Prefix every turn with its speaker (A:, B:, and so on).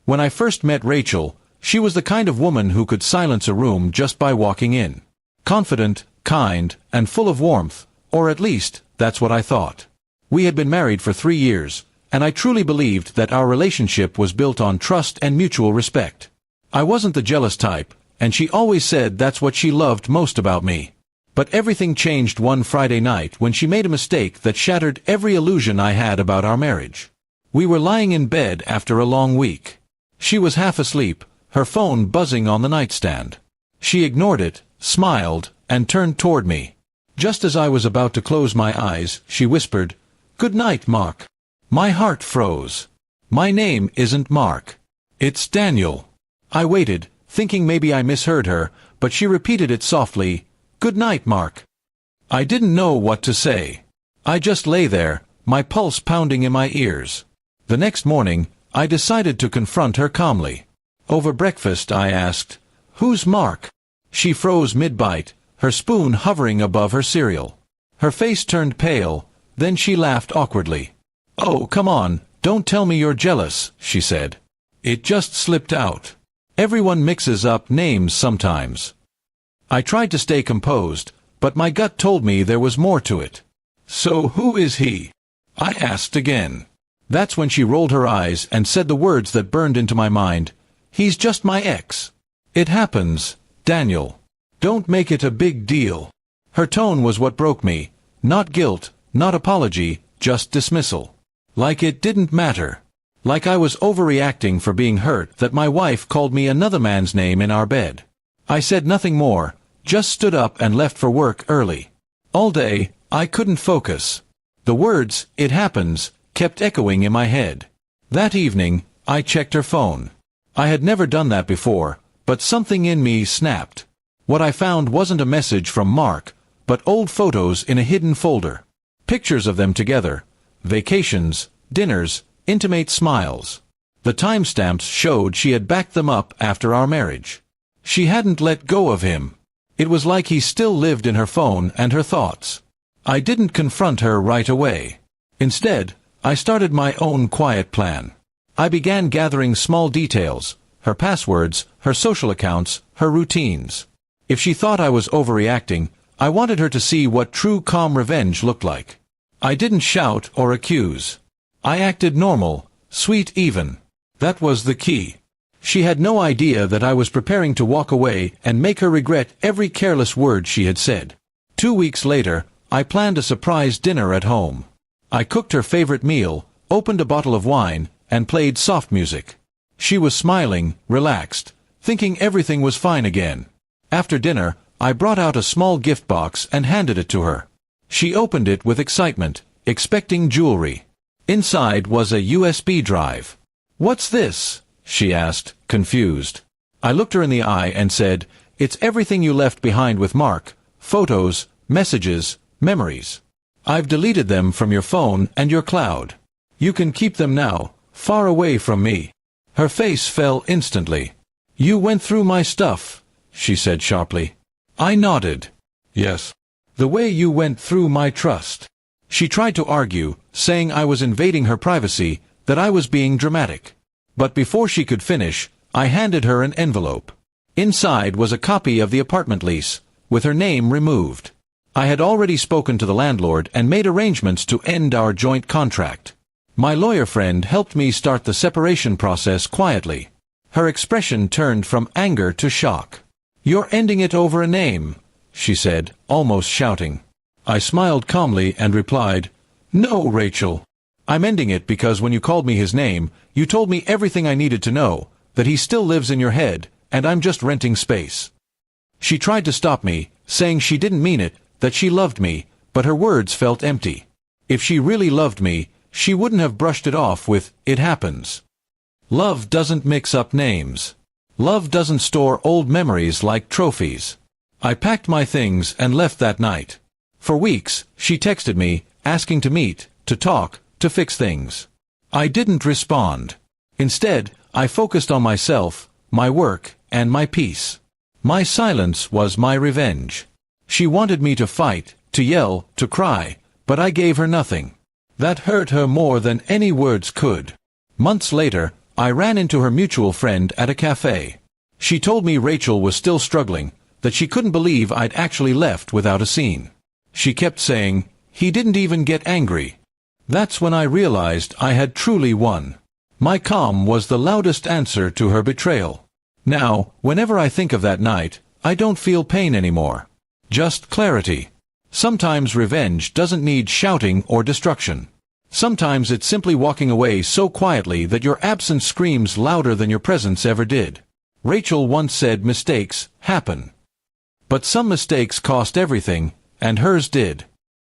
A: When I first met Rachel, she was the kind of woman who could silence a room just by walking in. Confident, kind, and full of warmth, or at least, that's what I thought. We had been married for 3 years, and I truly believed that our relationship was built on trust and mutual respect. I wasn't the jealous type, and she always said that's what she loved most about me. But everything changed one Friday night when she made a mistake that shattered every illusion I had about our marriage. We were lying in bed after a long week. She was half asleep, her phone buzzing on the nightstand. She ignored it, smiled, and turned toward me. Just as I was about to close my eyes, she whispered, "Good night, Mark." My heart froze. My name isn't Mark. It's Daniel. I waited, thinking maybe I misheard her, but she repeated it softly, "Good night, Mark." I didn't know what to say. I just lay there, my pulse pounding in my ears. The next morning, I decided to confront her calmly. Over breakfast, I asked, "Who's Mark?" She froze mid-bite, her spoon hovering above her cereal. Her face turned pale, then she laughed awkwardly. "Oh, come on, don't tell me you're jealous," she said. "It just slipped out. Everyone mixes up names sometimes." I tried to stay composed, but my gut told me there was more to it. "So who is he?" I asked again. That's when she rolled her eyes and said the words that burned into my mind. "He's just my ex." "It happens, Daniel. Don't make it a big deal." Her tone was what broke me. Not guilt, not apology, just dismissal. Like it didn't matter. Like I was overreacting for being hurt that my wife called me another man's name in our bed. I said nothing more, just stood up and left for work early. All day, I couldn't focus. The words, "it happens," kept echoing in my head. That evening, I checked her phone. I had never done that before, but something in me snapped. What I found wasn't a message from Mark, but old photos in a hidden folder. Pictures of them together. Vacations, dinners, intimate smiles. The timestamps showed she had backed them up after our marriage. She hadn't let go of him. It was like he still lived in her phone and her thoughts. I didn't confront her right away. Instead, I started my own quiet plan. I began gathering small details, her passwords, her social accounts, her routines. If she thought I was overreacting, I wanted her to see what true calm revenge looked like. I didn't shout or accuse. I acted normal, sweet even. That was the key. She had no idea that I was preparing to walk away and make her regret every careless word she had said. 2 weeks later, I planned a surprise dinner at home. I cooked her favorite meal, opened a bottle of wine, and played soft music. She was smiling, relaxed, thinking everything was fine again. After dinner, I brought out a small gift box and handed it to her. She opened it with excitement, expecting jewelry. Inside was a USB drive. "What's this?" she asked, confused. I looked her in the eye and said, "It's everything you left behind with Mark. Photos, messages, memories. I've deleted them from your phone and your cloud. You can keep them now, far away from me." Her face fell instantly. "You went through my stuff," she said sharply. I nodded. "Yes. The way you went through my trust." She tried to argue, saying I was invading her privacy, that I was being dramatic. But before she could finish, I handed her an envelope. Inside was a copy of the apartment lease, with her name removed. I had already spoken to the landlord and made arrangements to end our joint contract. My lawyer friend helped me start the separation process quietly. Her expression turned from anger to shock. "You're ending it over a name," she said, almost shouting. I smiled calmly and replied, "No, Rachel. I'm ending it because when you called me his name, you told me everything I needed to know, that he still lives in your head, and I'm just renting space." She tried to stop me, saying she didn't mean it, that she loved me, but her words felt empty. If she really loved me, she wouldn't have brushed it off with, "It happens." Love doesn't mix up names. Love doesn't store old memories like trophies. I packed my things and left that night. For weeks, she texted me, asking to meet, to talk, to fix things. I didn't respond. Instead, I focused on myself, my work, and my peace. My silence was my revenge. She wanted me to fight, to yell, to cry, but I gave her nothing. That hurt her more than any words could. Months later, I ran into her mutual friend at a cafe. She told me Rachel was still struggling, that she couldn't believe I'd actually left without a scene. She kept saying, "He didn't even get angry." That's when I realized I had truly won. My calm was the loudest answer to her betrayal. Now, whenever I think of that night, I don't feel pain anymore. Just clarity. Sometimes revenge doesn't need shouting or destruction. Sometimes it's simply walking away so quietly that your absence screams louder than your presence ever did. Rachel once said mistakes happen. But some mistakes cost everything, and hers did.